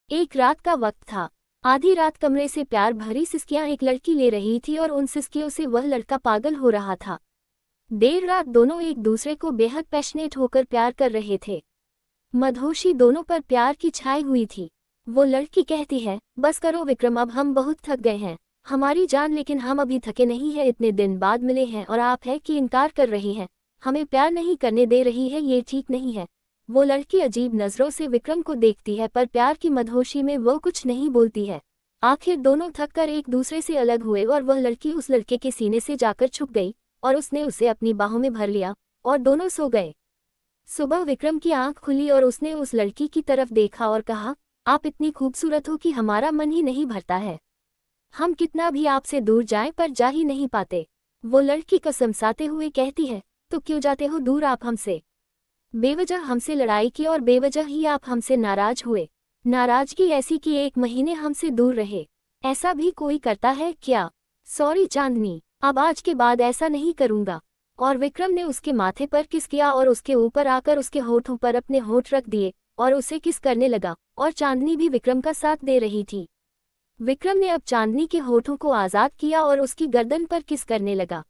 एक रात का वक्त था। आधी रात कमरे से प्यार भरी सिसकियां एक लड़की ले रही थी और उन सिसकियों से वह लड़का पागल हो रहा था। देर रात दोनों एक दूसरे को बेहद पैशनेट होकर प्यार कर रहे थे। मधोशी दोनों पर प्यार की छाई हुई थी। वो लड़की कहती है, बस करो विक्रम, अब हम बहुत थक गए हैं, हमारी जान, लेकिन हम अभी थके नहीं हैं, इतने दिन बाद मिले हैं और आप है कि इनकार कर रही हैं, हमें प्यार नहीं करने दे रही है, ये ठीक नहीं है। वो लड़की अजीब नजरों से विक्रम को देखती है, पर प्यार की मधोशी में वो कुछ नहीं बोलती है। आखिर दोनों थक कर एक दूसरे से अलग हुए और वह लड़की उस लड़के के सीने से जाकर छुप गई और उसने उसे अपनी बाहों में भर लिया और दोनों सो गए। सुबह विक्रम की आंख खुली और उसने उस लड़की की तरफ देखा और कहा, आप इतनी खूबसूरत हो कि हमारा मन ही नहीं भरता है, हम कितना भी आपसे दूर जाएं पर जा ही नहीं पाते। वो लड़की कसमसाते हुए कहती है, तो क्यों जाते हो दूर आप हमसे? बेवजह हमसे लड़ाई की और बेवजह ही आप हमसे नाराज हुए। नाराजगी ऐसी कि 1 महीने हमसे दूर रहे। ऐसा भी कोई करता है क्या? सॉरी चांदनी, अब आज के बाद ऐसा नहीं करूंगा। और विक्रम ने उसके माथे पर किस किया और उसके ऊपर आकर उसके होठों पर अपने होठ रख दिए और उसे किस करने लगा, और चांदनी भी विक्रम का साथ दे रही थी। विक्रम ने अब चांदनी के होठों को आज़ाद किया और उसकी गर्दन पर किस करने लगा।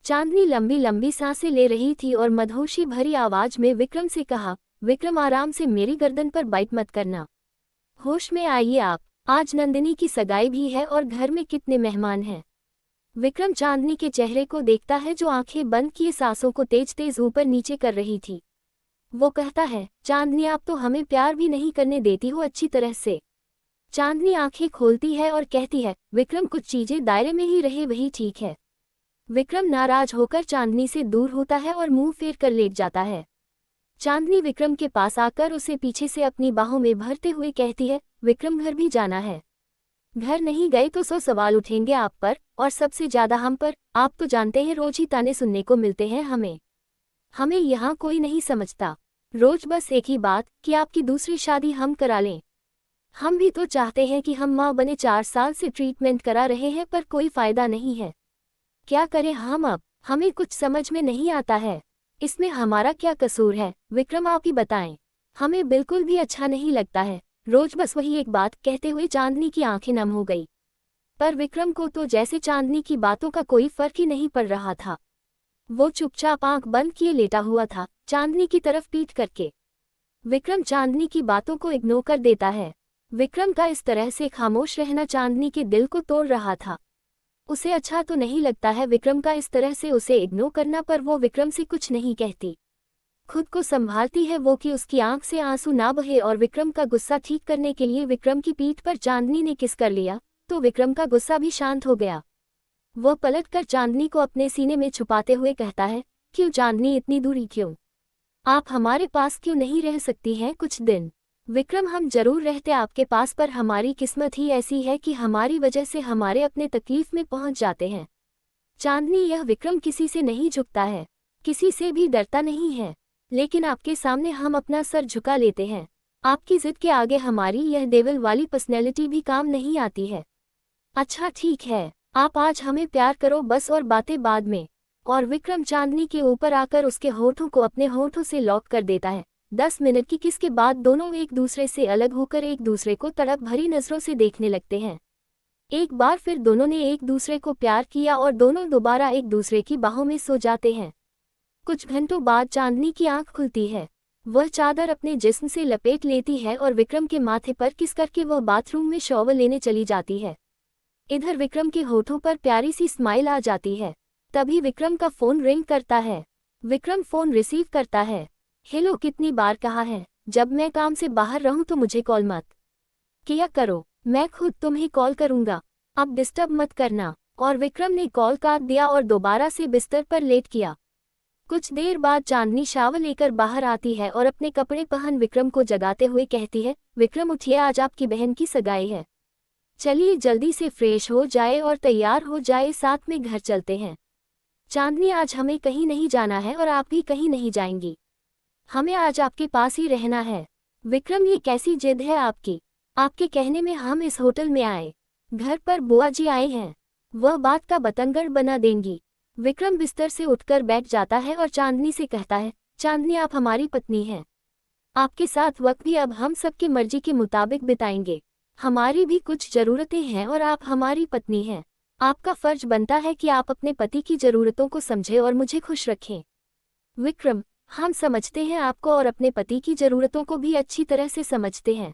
चांदनी लंबी लंबी सांसें ले रही थी और मधोशी भरी आवाज में विक्रम से कहा, विक्रम आराम से, मेरी गर्दन पर बाइट मत करना। होश में आइए आप, आज नंदिनी की सगाई भी है और घर में कितने मेहमान हैं। विक्रम चांदनी के चेहरे को देखता है जो आंखें बंद किए सांसों को तेज तेज ऊपर नीचे कर रही थी। वो कहता है, चांदनी आप तो हमें प्यार भी नहीं करने देती हो अच्छी तरह से। चांदनी आंखें खोलती है और कहती है, विक्रम कुछ चीजें दायरे में ही रहे वही ठीक है। विक्रम नाराज होकर चांदनी से दूर होता है और मुंह फेर कर लेट जाता है। चांदनी विक्रम के पास आकर उसे पीछे से अपनी बाहों में भरते हुए कहती है, विक्रम घर भी जाना है। घर नहीं गए तो 100 सवाल उठेंगे आप पर, और सबसे ज्यादा हम पर। आप तो जानते हैं रोज ही ताने सुनने को मिलते हैं हमें यहाँ कोई नहीं समझता। रोज बस एक ही बात कि आपकी दूसरी शादी हम करा लें। हम भी तो चाहते हैं कि हम माँ बने, 4 साल से ट्रीटमेंट करा रहे हैं पर कोई फायदा नहीं है। क्या करें हम अब? हमें कुछ समझ में नहीं आता है। इसमें हमारा क्या कसूर है? विक्रम आप ही बताएं। हमें बिल्कुल भी अच्छा नहीं लगता है, रोज बस वही एक बात कहते हुए चांदनी की आंखें नम हो गई। पर विक्रम को तो जैसे चांदनी की बातों का कोई फर्क ही नहीं पड़ रहा था। वो चुपचाप आंख बंद किए लेटा हुआ था, चांदनी की तरफ पीठ करके। विक्रम चांदनी की बातों को इग्नोर कर देता है। विक्रम का इस तरह से खामोश रहना चांदनी के दिल को तोड़ रहा था। उसे अच्छा तो नहीं लगता है विक्रम का इस तरह से उसे इग्नोर करना, पर वो विक्रम से कुछ नहीं कहती। खुद को संभालती है वो कि उसकी आंख से आंसू ना बहे, और विक्रम का गुस्सा ठीक करने के लिए विक्रम की पीठ पर चांदनी ने किस कर लिया तो विक्रम का गुस्सा भी शांत हो गया। वह पलटकर चांदनी को अपने सीने में छुपाते हुए कहता है, क्यों चांदनी, इतनी दूरी क्यों? आप हमारे पास क्यों नहीं रह सकती हैं कुछ दिन? विक्रम हम जरूर रहते आपके पास, पर हमारी किस्मत ही ऐसी है कि हमारी वजह से हमारे अपने तकलीफ में पहुंच जाते हैं। चांदनी, यह विक्रम किसी से नहीं झुकता है, किसी से भी डरता नहीं है, लेकिन आपके सामने हम अपना सर झुका लेते हैं। आपकी जिद के आगे हमारी यह डेविल वाली पर्सनैलिटी भी काम नहीं आती है। अच्छा ठीक है, आप आज हमें प्यार करो बस, और बातें बाद में। और विक्रम चांदनी के ऊपर आकर उसके होठों को अपने होठों से लॉक कर देता है। 10 मिनट की किस के बाद दोनों एक दूसरे से अलग होकर एक दूसरे को तड़प भरी नजरों से देखने लगते हैं। एक बार फिर दोनों ने एक दूसरे को प्यार किया और दोनों दोबारा एक दूसरे की बाहों में सो जाते हैं। कुछ घंटों बाद चांदनी की आंख खुलती है। वह चादर अपने जिस्म से लपेट लेती है और विक्रम के माथे पर किस करके वह बाथरूम में शॉवर लेने चली जाती है। इधर विक्रम के होठों पर प्यारी सी स्माइल आ जाती है। तभी विक्रम का फोन रिंग करता है। विक्रम फोन रिसीव करता है। हेलो, कितनी बार कहा है, जब मैं काम से बाहर रहूं तो मुझे कॉल मत किया करो, मैं खुद तुम्हें कॉल करूंगा, अब डिस्टर्ब मत करना। और विक्रम ने कॉल काट दिया और दोबारा से बिस्तर पर लेट किया। कुछ देर बाद चांदनी शावर लेकर बाहर आती है और अपने कपड़े पहन विक्रम को जगाते हुए कहती है, विक्रम उठिए, आज आपकी बहन की सगाई है, चलिए जल्दी से फ्रेश हो जाए और तैयार हो जाए, साथ में घर चलते हैं। चांदनी, आज हमें कहीं नहीं जाना है और आप भी कहीं नहीं जाएंगी, हमें आज आपके पास ही रहना है। विक्रम, ये कैसी जिद है आपकी? आपके कहने में हम इस होटल में आए, घर पर बुआ जी आए हैं, वह बात का बतंगड़ बना देंगी। विक्रम बिस्तर से उठकर बैठ जाता है और चांदनी से कहता है, चांदनी आप हमारी पत्नी हैं, आपके साथ वक्त भी अब हम सबकी मर्जी के मुताबिक बिताएंगे। हमारी भी कुछ ज़रूरतें हैं और आप हमारी पत्नी हैं। आपका फर्ज बनता है कि आप अपने पति की ज़रूरतों को समझें और मुझे खुश रखें। विक्रम, हम समझते हैं आपको और अपने पति की ज़रूरतों को भी अच्छी तरह से समझते हैं,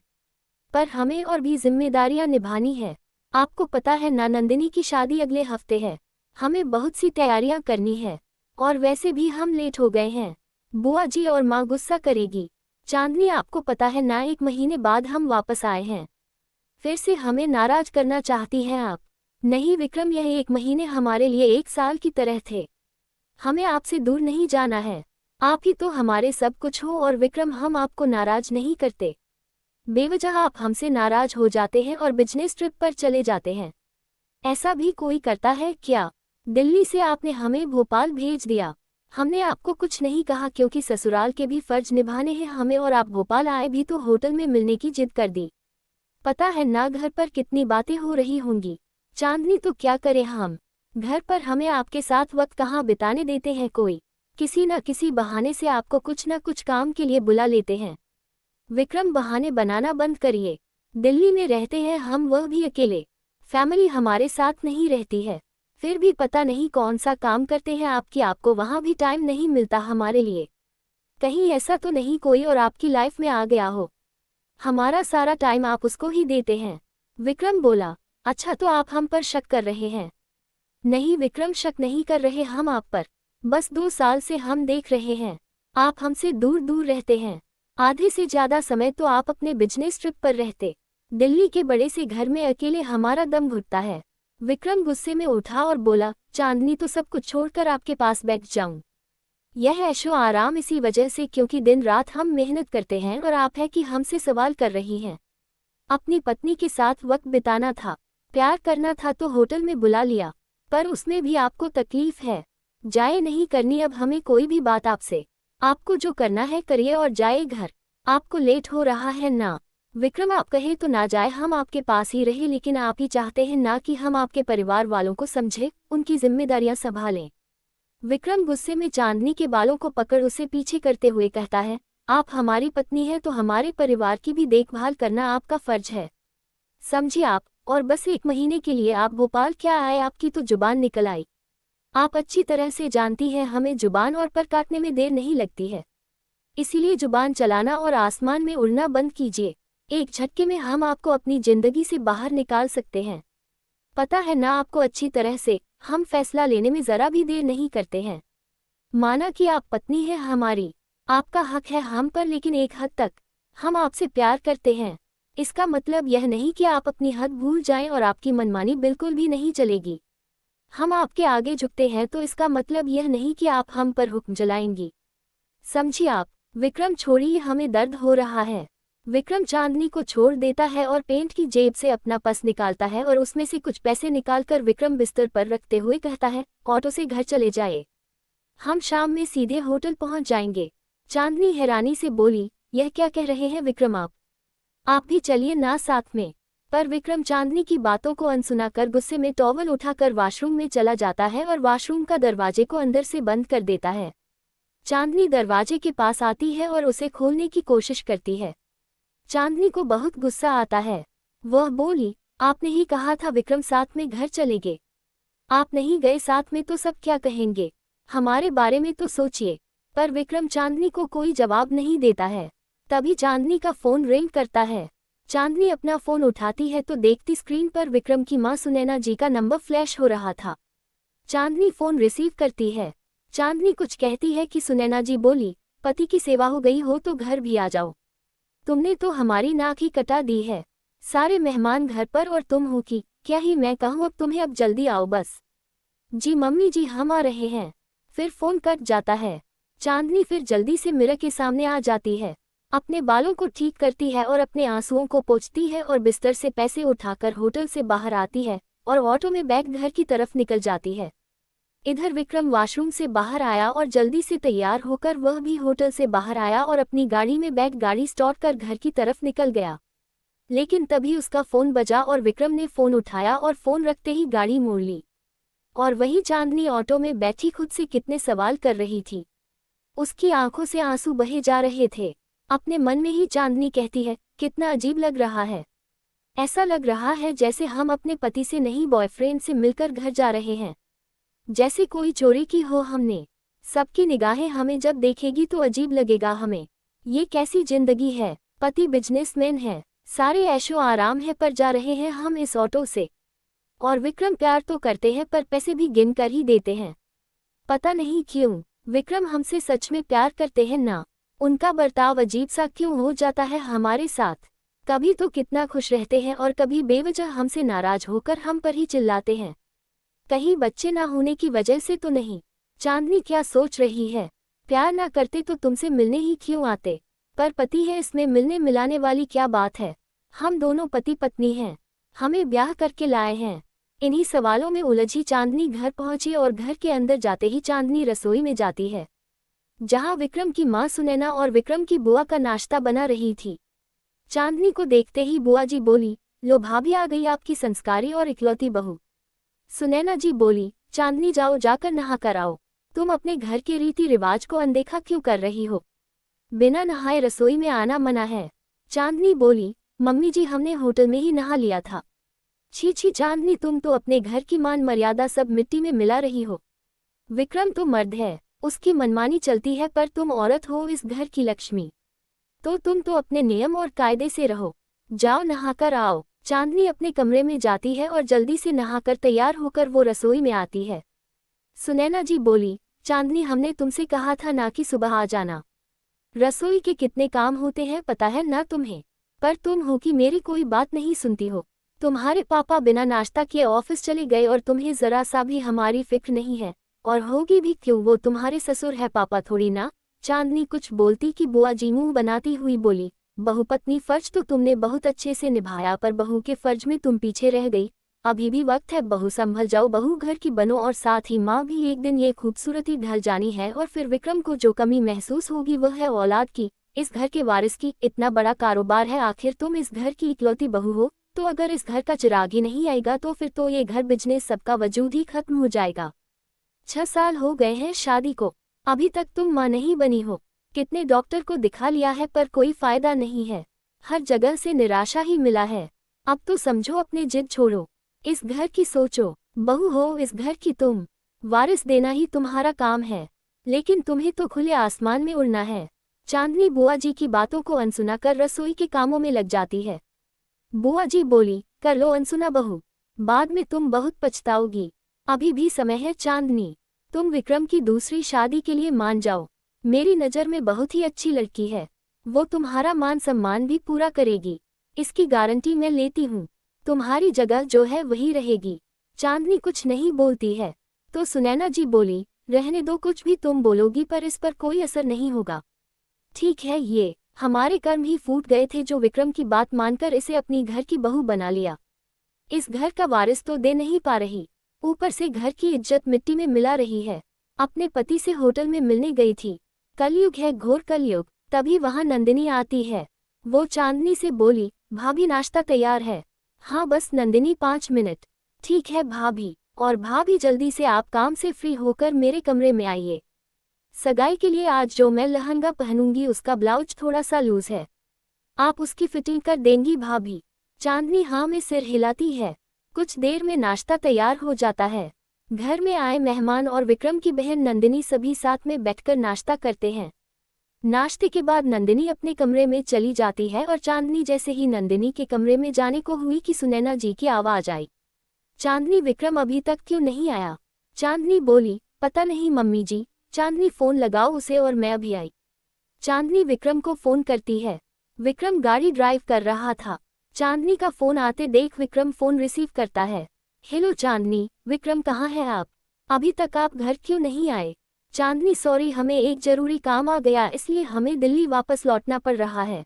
पर हमें और भी जिम्मेदारियां निभानी है। आपको पता है ना, नंदिनी की शादी अगले हफ्ते है। हमें बहुत सी तैयारियां करनी है और वैसे भी हम लेट हो गए हैं। बुआ जी और माँ गुस्सा करेगी। चांदनी, आपको पता है ना, 1 महीने बाद हम वापस आए हैं। फिर से हमें नाराज करना चाहती हैं आप? नहीं विक्रम, यह 1 महीने हमारे लिए 1 साल की तरह थे। हमें आपसे दूर नहीं जाना है। आप ही तो हमारे सब कुछ हो। और विक्रम, हम आपको नाराज नहीं करते। बेवजह आप हमसे नाराज हो जाते हैं और बिजनेस ट्रिप पर चले जाते हैं। ऐसा भी कोई करता है क्या? दिल्ली से आपने हमें भोपाल भेज दिया। हमने आपको कुछ नहीं कहा क्योंकि ससुराल के भी फर्ज निभाने हैं हमें, और आप भोपाल आए भी तो होटल में मिलने की जिद कर दी। पता है ना घर पर कितनी बातें हो रही होंगी। चांदनी, तो क्या करें हम? घर पर हमें आपके साथ वक्त कहाँ बिताने देते हैं। कोई किसी न किसी बहाने से आपको कुछ न कुछ काम के लिए बुला लेते हैं। विक्रम, बहाने बनाना बंद करिए। दिल्ली में रहते हैं हम, वह भी अकेले। फैमिली हमारे साथ नहीं रहती है। फिर भी पता नहीं कौन सा काम करते हैं आपकी, आपको वहाँ भी टाइम नहीं मिलता हमारे लिए। कहीं ऐसा तो नहीं कोई और आपकी लाइफ में आ गया हो? हमारा सारा टाइम आप उसको ही देते हैं। विक्रम बोला। अच्छा, तो आप हम पर शक कर रहे हैं? नहीं विक्रम, शक नहीं कर रहे हम आप पर। बस 2 साल से हम देख रहे हैं आप हमसे दूर दूर रहते हैं। आधे से ज्यादा समय तो आप अपने बिजनेस ट्रिप पर रहते। दिल्ली के बड़े से घर में अकेले हमारा दम घुटता है। विक्रम गुस्से में उठा और बोला, चांदनी, तो सब कुछ छोड़कर आपके पास बैठ जाऊं? यह ऐशो आराम इसी वजह से क्योंकि दिन रात हम मेहनत करते हैं और आप है कि हमसे सवाल कर रही हैं। अपनी पत्नी के साथ वक्त बिताना था, प्यार करना था तो होटल में बुला लिया, पर उसमें भी आपको तकलीफ है। जाए नहीं करनी अब हमें कोई भी बात आपसे। आपको जो करना है करिए और जाए घर। आपको लेट हो रहा है ना? विक्रम, आप कहे तो ना जाए, हम आपके पास ही रहे, लेकिन आप ही चाहते हैं ना कि हम आपके परिवार वालों को समझें, उनकी जिम्मेदारियां संभालें। विक्रम गुस्से में चांदनी के बालों को पकड़ उसे पीछे करते हुए कहता है, आप हमारी पत्नी हैं तो हमारे परिवार की भी देखभाल करना आपका फर्ज है। समझिए आप, और बस 1 महीने के लिए आप भोपाल क्या आए, आपकी तो जुबान निकल आई। आप अच्छी तरह से जानती हैं हमें जुबान और पर काटने में देर नहीं लगती है। इसीलिए जुबान चलाना और आसमान में उड़ना बंद कीजिए। एक झटके में हम आपको अपनी जिंदगी से बाहर निकाल सकते हैं। पता है ना आपको अच्छी तरह से, हम फैसला लेने में जरा भी देर नहीं करते हैं। माना कि आप पत्नी हैं हमारी, आपका हक है हम पर, लेकिन एक हद तक। हम आपसे प्यार करते हैं। इसका मतलब यह नहीं कि आप अपनी हद भूल जाएं और आपकी मनमानी बिल्कुल भी नहीं चलेगी। हम आपके आगे झुकते हैं तो इसका मतलब यह नहीं कि आप हम पर हुक्म चलाएंगी। समझिए आप। विक्रम, छोड़िए, हमें दर्द हो रहा है। विक्रम चांदनी को छोड़ देता है और पेंट की जेब से अपना पर्स निकालता है और उसमें से कुछ पैसे निकालकर विक्रम बिस्तर पर रखते हुए कहता है, ऑटो से घर चले जाए, हम शाम में सीधे होटल पहुंच जाएंगे। चांदनी हैरानी से बोली, यह क्या कह रहे हैं विक्रम आप भी चलिए ना साथ में। पर विक्रम चांदनी की बातों को अनसुना कर गुस्से में टॉवल उठाकर वॉशरूम में चला जाता है और वॉशरूम का दरवाजे को अंदर से बंद कर देता है। चांदनी दरवाजे के पास आती है और उसे खोलने की कोशिश करती है। चांदनी को बहुत गुस्सा आता है। वह बोली, आपने ही कहा था विक्रम साथ में घर चलेंगे। आप नहीं गए साथ में तो सब क्या कहेंगे? हमारे बारे में तो सोचिए। पर विक्रम चांदनी को कोई जवाब नहीं देता है। तभी चांदनी का फोन रिंग करता है। चांदनी अपना फोन उठाती है तो देखती स्क्रीन पर विक्रम की मां सुनैना जी का नंबर फ्लैश हो रहा था। चांदनी फोन रिसीव करती है। चांदनी कुछ कहती है कि सुनैना जी बोली, पति की सेवा हो गई हो तो घर भी आ जाओ। तुमने तो हमारी नाक ही कटा दी है। सारे मेहमान घर पर और तुम हो कि क्या ही मैं कहूँ अब तुम्हें, अब जल्दी आओ बस। जी मम्मी जी, हम आ रहे हैं। फिर फोन कट जाता है। चांदनी फिर जल्दी से मिरर के सामने आ जाती है, अपने बालों को ठीक करती है और अपने आंसुओं को पोंछती है और बिस्तर से पैसे उठाकर होटल से बाहर आती है और ऑटो में बैग घर की तरफ निकल जाती है। इधर विक्रम वॉशरूम से बाहर आया और जल्दी से तैयार होकर वह भी होटल से बाहर आया और अपनी गाड़ी में बैग गाड़ी स्टार्ट कर घर की तरफ निकल गया। लेकिन तभी उसका फोन बजा और विक्रम ने फोन उठाया और फोन रखते ही गाड़ी मोड़ ली। और वही चांदनी ऑटो में बैठी खुद से कितने सवाल कर रही थी। उसकी आंखों से आंसू बहे जा रहे थे। अपने मन में ही चांदनी कहती है, कितना अजीब लग रहा है। ऐसा लग रहा है जैसे हम अपने पति से नहीं बॉयफ्रेंड से मिलकर घर जा रहे हैं, जैसे कोई चोरी की हो हमने। सबकी निगाहें हमें जब देखेगी तो अजीब लगेगा हमें। ये कैसी जिंदगी है। पति बिजनेसमैन है, सारे ऐशो आराम है, पर जा रहे हैं हम इस ऑटो से। और विक्रम प्यार तो करते हैं पर पैसे भी गिन कर ही देते हैं। पता नहीं क्यों विक्रम हमसे सच में प्यार करते हैं ना। उनका बर्ताव अजीब सा क्यों हो जाता है हमारे साथ। कभी तो कितना खुश रहते हैं और कभी बेवजह हमसे नाराज होकर हम पर ही चिल्लाते हैं। कहीं बच्चे ना होने की वजह से तो नहीं। चांदनी क्या सोच रही है। प्यार ना करते तो तुमसे मिलने ही क्यों आते। पर पति है, इसमें मिलने मिलाने वाली क्या बात है। हम दोनों पति पत्नी हैं, हमें ब्याह करके लाए हैं। इन्हीं सवालों में उलझी चांदनी घर पहुंची और घर के अंदर जाते ही चांदनी रसोई में जाती है, जहां विक्रम की मां सुनैना और विक्रम की बुआ का नाश्ता बना रही थी। चांदनी को देखते ही बुआ जी बोली, लो भाभी आ गई आपकी संस्कारी और इकलौती बहू। सुनैना जी बोली, चांदनी जाओ, जाकर नहा कर आओ। तुम अपने घर के रीति रिवाज को अनदेखा क्यों कर रही हो। बिना नहाए रसोई में आना मना है। चांदनी बोली, मम्मी जी हमने होटल में ही नहा लिया था। छी छी चांदनी, तुम तो अपने घर की मान मर्यादा सब मिट्टी में मिला रही हो। विक्रम तो मर्द है, उसकी मनमानी चलती है, पर तुम औरत हो, इस घर की लक्ष्मी। तो तुम तो अपने नियम और कायदे से रहो। जाओ नहाकर आओ। चांदनी अपने कमरे में जाती है और जल्दी से नहाकर तैयार होकर वो रसोई में आती है। सुनैना जी बोली, चांदनी हमने तुमसे कहा था ना कि सुबह आ जाना। रसोई के कितने काम होते हैं पता है ना तुम्हें, पर तुम हो कि मेरी कोई बात नहीं सुनती हो। तुम्हारे पापा बिना नाश्ता किए ऑफिस चले गए और तुम्हें जरा सा भी हमारी फिक्र नहीं है, और होगी भी क्यों, वो तुम्हारे ससुर है, पापा थोड़ी ना। चांदनी कुछ बोलती कि बुआ जी मुंह बनाती हुई बोली, बहुपत्नी फर्ज तो तुमने बहुत अच्छे से निभाया, पर बहू के फर्ज में तुम पीछे रह गई। अभी भी वक्त है, बहू संभल जाओ, बहू घर की बनो, और साथ ही माँ भी। एक दिन ये खूबसूरती ढल जानी है और फिर विक्रम को जो कमी महसूस होगी वह है औलाद की, इस घर के वारिस की। इतना बड़ा कारोबार है, आखिर तुम इस घर की इकलौती बहू हो, तो अगर इस घर का चिराग ही नहीं आएगा तो फिर तो ये घर बिजनेस सबका वजूद ही खत्म हो जाएगा। 6 साल हो गए हैं शादी को, अभी तक तुम माँ नहीं बनी हो। कितने डॉक्टर को दिखा लिया है पर कोई फायदा नहीं है, हर जगह से निराशा ही मिला है। अब तो समझो, अपने जिद छोड़ो, इस घर की सोचो। बहू हो इस घर की तुम, वारिस देना ही तुम्हारा काम है, लेकिन तुम्हें तो खुले आसमान में उड़ना है। चांदनी बुआ जी की बातों को अनसुना कर रसोई के कामों में लग जाती है। बुआ जी बोली, कर लो अनसुना बहू, बाद में तुम बहुत पछताओगी, अभी भी समय है। चांदनी, तुम विक्रम की दूसरी शादी के लिए मान जाओ, मेरी नज़र में बहुत ही अच्छी लड़की है, वो तुम्हारा मान सम्मान भी पूरा करेगी, इसकी गारंटी मैं लेती हूँ। तुम्हारी जगह जो है वही रहेगी। चांदनी कुछ नहीं बोलती है, तो सुनैना जी बोली, रहने दो, कुछ भी तुम बोलोगी पर इस पर कोई असर नहीं होगा। ठीक है, ये हमारे कर्म ही फूट गए थे जो विक्रम की बात मानकर इसे अपनी घर की बहू बना लिया। इस घर का वारिस तो दे नहीं पा रही, ऊपर से घर की इज्जत मिट्टी में मिला रही है। अपने पति से होटल में मिलने गई थी, कलयुग है, घोर कलयुग। तभी वहां नंदिनी आती है। वो चांदनी से बोली, भाभी नाश्ता तैयार है। हाँ बस नंदिनी 5 मिनट। ठीक है भाभी, और भाभी जल्दी से आप काम से फ्री होकर मेरे कमरे में आइए। सगाई के लिए आज जो मैं लहंगा पहनूंगी उसका ब्लाउज थोड़ा सा लूज है, आप उसकी फिटिंग कर देंगी भाभी। चांदनी हाँ में सिर हिलाती है। कुछ देर में नाश्ता तैयार हो जाता है। घर में आए मेहमान और विक्रम की बहन नंदिनी सभी साथ में बैठकर नाश्ता करते हैं। नाश्ते के बाद नंदिनी अपने कमरे में चली जाती है और चांदनी जैसे ही नंदिनी के कमरे में जाने को हुई कि सुनैना जी की आवाज आई, चांदनी विक्रम अभी तक क्यों नहीं आया। चांदनी बोली, पता नहीं मम्मी जी। चांदनी फोन लगाओ उसे और मैं अभी आई। चांदनी विक्रम को फोन करती है। विक्रम गाड़ी ड्राइव कर रहा था। चांदनी का फोन आते देख विक्रम फोन रिसीव करता है। हेलो चांदनी, विक्रम कहाँ है आप, अभी तक आप घर क्यों नहीं आए। चांदनी, सॉरी हमें एक जरूरी काम आ गया इसलिए हमें दिल्ली वापस लौटना पड़ रहा है।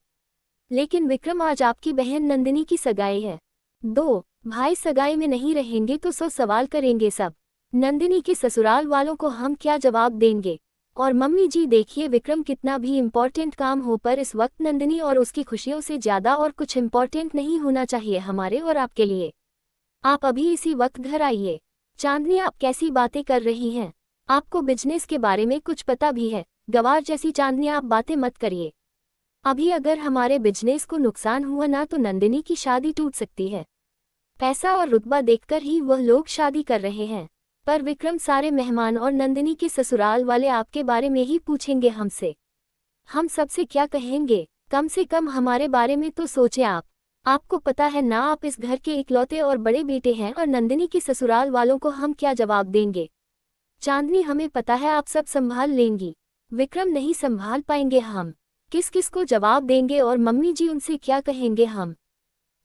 लेकिन विक्रम आज आपकी बहन नंदिनी की सगाई है, 2 भाई सगाई में नहीं रहेंगे तो 100 सवाल करेंगे सब। नंदिनी के ससुराल वालों को हम क्या जवाब देंगे। और मम्मी जी देखिए, विक्रम कितना भी इम्पोर्टेंट काम हो पर इस वक्त नंदिनी और उसकी खुशियों से ज़्यादा और कुछ इम्पोर्टेंट नहीं होना चाहिए हमारे और आपके लिए। आप अभी इसी वक्त घर आइए। चांदनी, आप कैसी बातें कर रही हैं, आपको बिजनेस के बारे में कुछ पता भी है। गवार जैसी चांदनी, आप बातें मत करिए। अभी अगर हमारे बिजनेस को नुकसान हुआ ना तो नंदिनी की शादी टूट सकती है। पैसा और रुतबा देखकर ही वह लोग शादी कर रहे हैं। पर विक्रम, सारे मेहमान और नंदिनी के ससुराल वाले आपके बारे में ही पूछेंगे हमसे। हम सबसे क्या कहेंगे? कम से कम हमारे बारे में तो सोचें आप। आपको पता है ना, आप इस घर के इकलौते और बड़े बेटे हैं, और नंदिनी के ससुराल वालों को हम क्या जवाब देंगे? चांदनी, हमें पता है आप सब संभाल लेंगी। विक्रम, नहीं संभाल पाएंगे हम। किस किस को जवाब देंगे, और मम्मी जी उनसे क्या कहेंगे हम?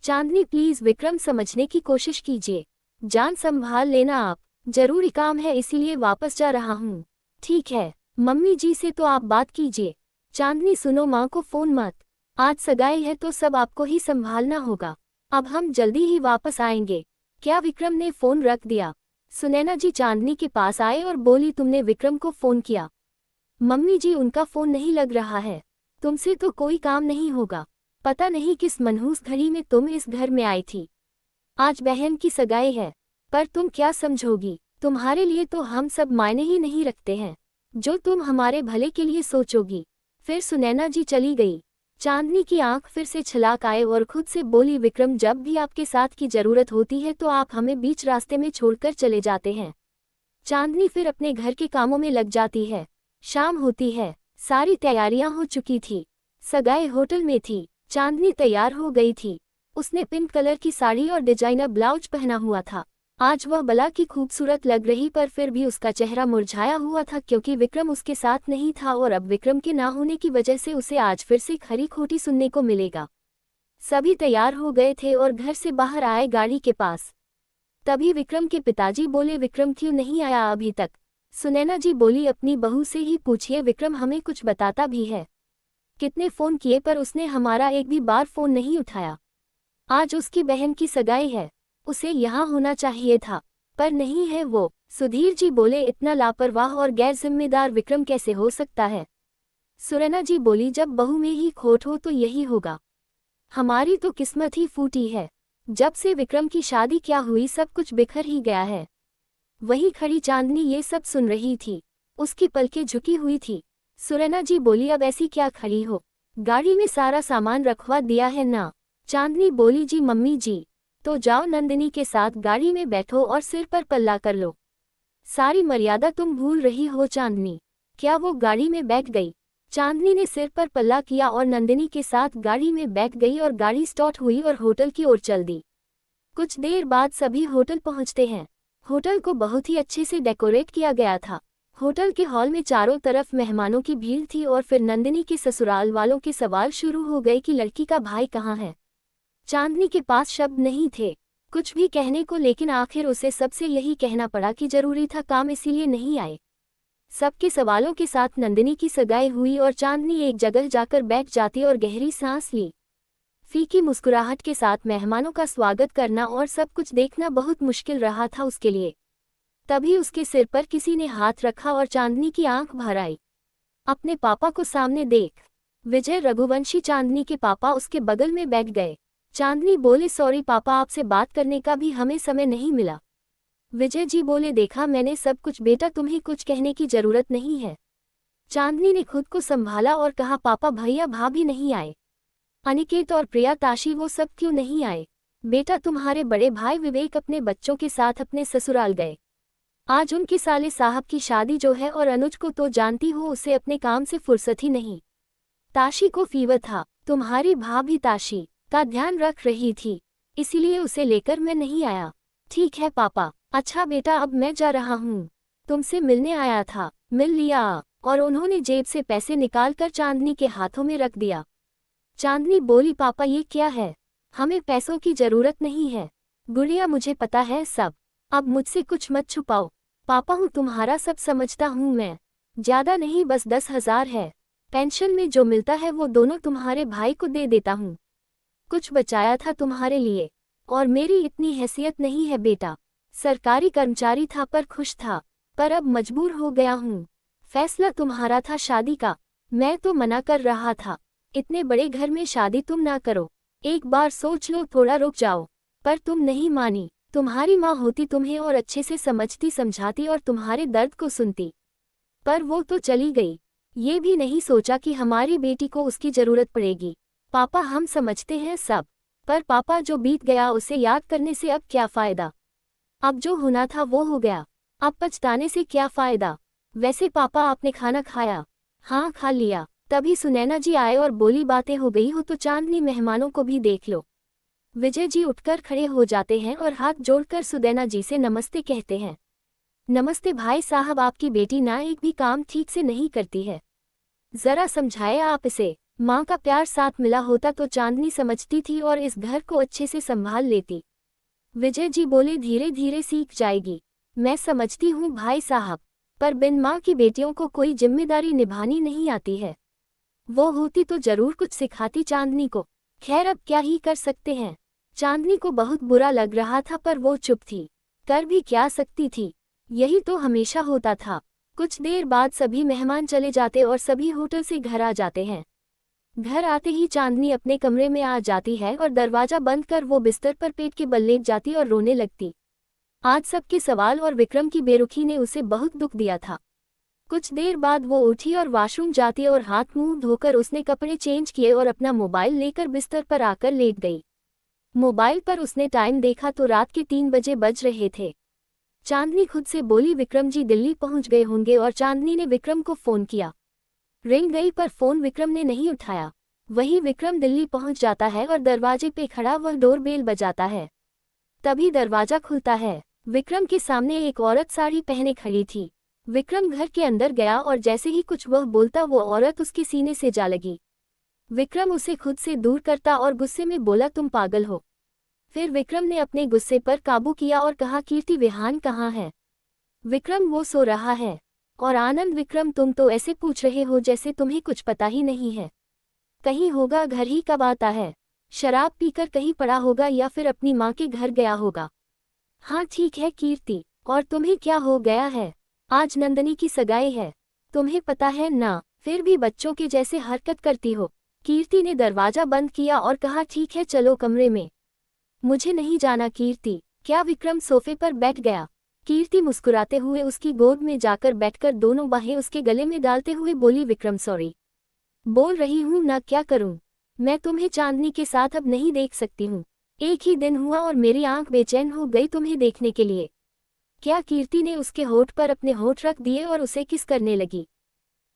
चांदनी प्लीज विक्रम, समझने की कोशिश कीजिए। जान संभाल लेना आप। जरूरी काम है इसीलिए वापस जा रहा हूँ। ठीक है, मम्मी जी से तो आप बात कीजिए। चांदनी, सुनो, माँ को फोन मत। आज सगाई है तो सब आपको ही संभालना होगा। अब हम जल्दी ही वापस आएंगे। क्या? विक्रम ने फोन रख दिया। सुनैना जी चांदनी के पास आए और बोली, तुमने विक्रम को फोन किया? मम्मी जी, उनका फोन नहीं लग रहा है। तुमसे तो कोई काम नहीं होगा। पता नहीं किस मनहूस घड़ी में तुम इस घर में आई थी। आज बहन की सगाई है, पर तुम क्या समझोगी? तुम्हारे लिए तो हम सब मायने ही नहीं रखते हैं, जो तुम हमारे भले के लिए सोचोगी। फिर सुनैना जी चली गई। चांदनी की आंख फिर से छलाक आए और खुद से बोली, विक्रम, जब भी आपके साथ की जरूरत होती है तो आप हमें बीच रास्ते में छोड़कर चले जाते हैं। चांदनी फिर अपने घर के कामों में लग जाती है। शाम होती है, सारी तैयारियां हो चुकी थी। सगाई होटल में थी। चांदनी तैयार हो गई थी। उसने पिंक कलर की साड़ी और डिजाइनर ब्लाउज पहना हुआ था। आज वह भला की खूबसूरत लग रही, पर फिर भी उसका चेहरा मुरझाया हुआ था क्योंकि विक्रम उसके साथ नहीं था, और अब विक्रम के ना होने की वजह से उसे आज फिर से खरी खोटी सुनने को मिलेगा। सभी तैयार हो गए थे और घर से बाहर आए गाड़ी के पास। तभी विक्रम के पिताजी बोले, विक्रम क्यों नहीं आया अभी तक? सुनैना जी बोली, अपनी बहू से ही पूछिए, विक्रम हमें कुछ बताता भी है। कितने फ़ोन किए पर उसने हमारा एक भी बार फ़ोन नहीं उठाया। आज उसकी बहन की सगाई है, उसे यहाँ होना चाहिए था, पर नहीं है वो। सुधीर जी बोले, इतना लापरवाह और गैर जिम्मेदार विक्रम कैसे हो सकता है? सुनैना जी बोली, जब बहू में ही खोट हो तो यही होगा। हमारी तो किस्मत ही फूटी है। जब से विक्रम की शादी क्या हुई, सब कुछ बिखर ही गया है। वही खड़ी चांदनी ये सब सुन रही थी। उसकी पलकें झुकी हुई थी। सुनैना जी बोली, अब ऐसी क्या खड़ी हो? गाड़ी में सारा सामान रखवा दिया है ना? चांदनी बोली, जी मम्मी जी। तो जाओ नंदिनी के साथ गाड़ी में बैठो और सिर पर पल्ला कर लो। सारी मर्यादा तुम भूल रही हो चांदनी। क्या वो गाड़ी में बैठ गई? चांदनी ने सिर पर पल्ला किया और नंदिनी के साथ गाड़ी में बैठ गई और गाड़ी स्टार्ट हुई और होटल की ओर चल दी। कुछ देर बाद सभी होटल पहुंचते हैं। होटल को बहुत ही अच्छे से डेकोरेट किया गया था। होटल के हॉल में चारों तरफ मेहमानों की भीड़ थी और फिर नंदिनी के ससुराल वालों के सवाल शुरू हो गए कि लड़की का भाई कहाँ है। चांदनी के पास शब्द नहीं थे कुछ भी कहने को, लेकिन आखिर उसे सबसे यही कहना पड़ा कि जरूरी था काम, इसीलिए नहीं आए। सबके सवालों के साथ नंदिनी की सगाई हुई और चांदनी एक जगह जाकर बैठ जाती और गहरी सांस ली। फीकी मुस्कुराहट के साथ मेहमानों का स्वागत करना और सब कुछ देखना बहुत मुश्किल रहा था उसके लिए। तभी उसके सिर पर किसी ने हाथ रखा और चांदनी की आंख भर आई। अपने पापा को सामने देख। विजय रघुवंशी चांदनी के पापा उसके बगल में बैठ गए। चांदनी बोले, सॉरी पापा, आपसे बात करने का भी हमें समय नहीं मिला। विजय जी बोले, देखा मैंने सब कुछ बेटा, तुम्हें कुछ कहने की जरूरत नहीं है। चांदनी ने खुद को संभाला और कहा, पापा भैया भाभी नहीं आए? अनिकेत और प्रिया ताशी वो सब क्यों नहीं आए? बेटा तुम्हारे बड़े भाई विवेक अपने बच्चों के साथ अपने ससुराल गए। आज उनके साले साहब की शादी जो है, और अनुज को तो जानती हो, उसे अपने काम से फुर्सत ही नहीं। ताशी को फीवर था, तुम्हारी भाभी ताशी का ध्यान रख रही थी, इसीलिए उसे लेकर मैं नहीं आया। ठीक है पापा। अच्छा बेटा, अब मैं जा रहा हूँ। तुमसे मिलने आया था, मिल लिया। और उन्होंने जेब से पैसे निकालकर चांदनी के हाथों में रख दिया। चांदनी बोली, पापा ये क्या है? हमें पैसों की जरूरत नहीं है। गुड़िया मुझे पता है सब, अब मुझसे कुछ मत छुपाओ। पापा हूँ तुम्हारा, सब समझता हूँ मैं। ज्यादा नहीं, बस 10,000 है। पेंशन में जो मिलता है वो दोनों तुम्हारे भाई को दे देता हूँ। कुछ बचाया था तुम्हारे लिए, और मेरी इतनी हैसियत नहीं है बेटा। सरकारी कर्मचारी था पर खुश था, पर अब मजबूर हो गया हूँ। फैसला तुम्हारा था शादी का, मैं तो मना कर रहा था। इतने बड़े घर में शादी तुम ना करो, एक बार सोच लो, थोड़ा रुक जाओ। पर तुम नहीं मानी। तुम्हारी माँ होती तुम्हें और अच्छे से समझती समझाती और तुम्हारे दर्द को सुनती, पर वो तो चली गई। ये भी नहीं सोचा कि हमारी बेटी को उसकी जरूरत पड़ेगी। पापा हम समझते हैं सब, पर पापा जो बीत गया उसे याद करने से अब क्या फ़ायदा। अब जो होना था वो हो गया, अब पछताने से क्या फ़ायदा। वैसे पापा आपने खाना खाया? हाँ खा लिया। तभी सुनैना जी आए और बोली बातें हो गई हो तो चांदनी मेहमानों को भी देख लो। विजय जी उठकर खड़े हो जाते हैं और हाथ जोड़कर सुनैना जी से नमस्ते कहते हैं। नमस्ते भाई साहब, आपकी बेटी ना एक भी काम ठीक से नहीं करती है, जरा समझाए आप इसे। माँ का प्यार साथ मिला होता तो चांदनी समझती थी और इस घर को अच्छे से संभाल लेती। विजय जी बोले धीरे धीरे सीख जाएगी। मैं समझती हूँ भाई साहब, पर बिन माँ की बेटियों को कोई जिम्मेदारी निभानी नहीं आती है। वो होती तो जरूर कुछ सिखाती चांदनी को। खैर अब क्या ही कर सकते हैं। चांदनी को बहुत बुरा लग रहा था पर वो चुप थी, कर भी क्या सकती थी। यही तो हमेशा होता था। कुछ देर बाद सभी मेहमान चले जाते और सभी होटल से घर आ जाते हैं। घर आते ही चांदनी अपने कमरे में आ जाती है और दरवाजा बंद कर वो बिस्तर पर पेट के बल लेट जाती और रोने लगती। आज सबके सवाल और विक्रम की बेरुखी ने उसे बहुत दुख दिया था। कुछ देर बाद वो उठी और वॉशरूम जाती और हाथ मुंह धोकर उसने कपड़े चेंज किए और अपना मोबाइल लेकर बिस्तर पर आकर लेट गई। मोबाइल पर उसने टाइम देखा तो रात के 3 बजे बज रहे थे। चांदनी खुद से बोली विक्रम जी दिल्ली पहुंच गए होंगे और चांदनी ने विक्रम को फोन किया। रिंग गई पर फोन विक्रम ने नहीं उठाया। वही विक्रम दिल्ली पहुंच जाता है और दरवाजे पे खड़ा वह डोरबेल बजाता है। तभी दरवाजा खुलता है। विक्रम के सामने एक औरत साड़ी पहने खड़ी थी। विक्रम घर के अंदर गया और जैसे ही कुछ वह बोलता वो औरत उसके सीने से जा लगी। विक्रम उसे खुद से दूर करता और गुस्से में बोला तुम पागल हो। फिर विक्रम ने अपने गुस्से पर काबू किया और कहा कीर्ति विहान कहाँ है? विक्रम वो सो रहा है। और आनंद विक्रम तुम तो ऐसे पूछ रहे हो जैसे तुम्हें कुछ पता ही नहीं है। कहीं होगा घर ही कब आता है, शराब पीकर कहीं पड़ा होगा या फिर अपनी माँ के घर गया होगा। हाँ ठीक है कीर्ति, और तुम्हें क्या हो गया है? आज नंदनी की सगाई है, तुम्हें पता है ना, फिर भी बच्चों के जैसे हरकत करती हो। कीर्ति ने दरवाजा बंद किया और कहा ठीक है चलो कमरे में। मुझे नहीं जाना कीर्ति। क्या? विक्रम सोफे पर बैठ गया। कीर्ति मुस्कुराते हुए उसकी गोद में जाकर बैठकर दोनों बाहें उसके गले में डालते हुए बोली विक्रम सॉरी। बोल रही हूँ ना, क्या करूँ? मैं तुम्हें चांदनी के साथ अब नहीं देख सकती हूँ। एक ही दिन हुआ और मेरी आंख बेचैन हो गई तुम्हें देखने के लिए। क्या? कीर्ति ने उसके होठ पर अपने होठ रख दिए और उसे किस करने लगी।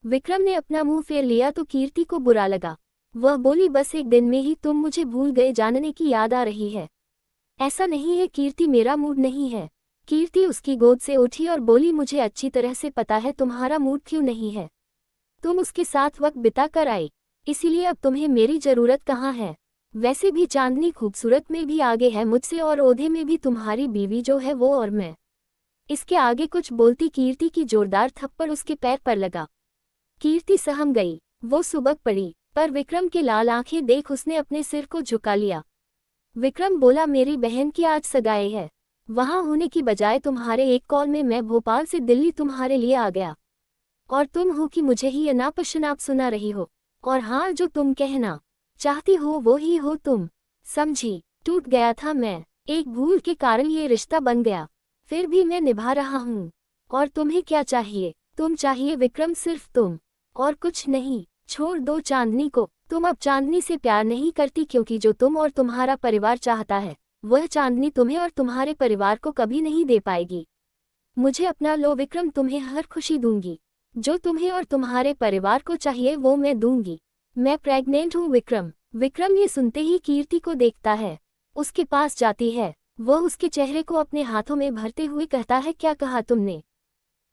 विक्रम ने अपना मुंह फेर लिया तो कीर्ति को बुरा लगा। वह बोली बस एक दिन में ही तुम मुझे भूल गए, जानने की याद आ रही है। ऐसा नहीं है कीर्ति, मेरा मूड नहीं है। कीर्ति उसकी गोद से उठी और बोली मुझे अच्छी तरह से पता है तुम्हारा मूड क्यों नहीं है। तुम उसके साथ वक्त बिता कर आई, इसीलिए अब तुम्हें मेरी जरूरत कहाँ है। वैसे भी चांदनी खूबसूरत में भी आगे है मुझसे और ओहदे में भी तुम्हारी बीवी जो है वो और मैं। इसके आगे कुछ बोलती कीर्ति की जोरदार थप्पड़ उसके पैर पर लगा। कीर्ति सहम गई, वो सुबक पड़ी, पर विक्रम के लाल आंखें देख उसने अपने सिर को झुका लिया। विक्रम बोला मेरी बहन की आज सगाई है, वहां होने की बजाय तुम्हारे एक कॉल में मैं भोपाल से दिल्ली तुम्हारे लिए आ गया। और तुम हो कि मुझे ही अनाप शनाप सुना रही हो। और हाँ, जो तुम कहना चाहती हो वो ही हो तुम, समझी? टूट गया था मैं, एक भूल के कारण ये रिश्ता बन गया, फिर भी मैं निभा रहा हूँ। और तुम्हें क्या चाहिए? तुम चाहिए विक्रम, सिर्फ तुम, और कुछ नहीं। छोड़ दो चांदनी को, तुम अब चांदनी से प्यार नहीं करती क्योंकि जो तुम और तुम्हारा परिवार चाहता है वह चांदनी तुम्हें और तुम्हारे परिवार को कभी नहीं दे पाएगी। मुझे अपना लो विक्रम, तुम्हें हर खुशी दूंगी, जो तुम्हें और तुम्हारे परिवार को चाहिए वो मैं दूंगी। मैं प्रेग्नेंट हूँ विक्रम। विक्रम ये सुनते ही कीर्ति को देखता है, उसके पास जाती है, वह उसके चेहरे को अपने हाथों में भरते हुए कहता है क्या कहा तुमने?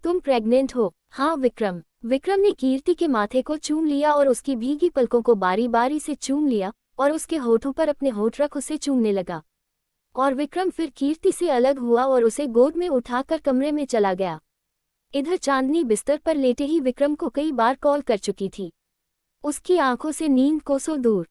तुम प्रेग्नेंट हो? हाँ विक्रम। विक्रम ने कीर्ति के माथे को चूम लिया और उसकी भीगी पलकों को बारी बारी से चूम लिया और उसके होठों पर अपने होठ रख उसे चूमने लगा। और विक्रम फिर कीर्ति से अलग हुआ और उसे गोद में उठाकर कमरे में चला गया। इधर चांदनी बिस्तर पर लेटे ही विक्रम को कई बार कॉल कर चुकी थी। उसकी आंखों से नींद कोसों दूर।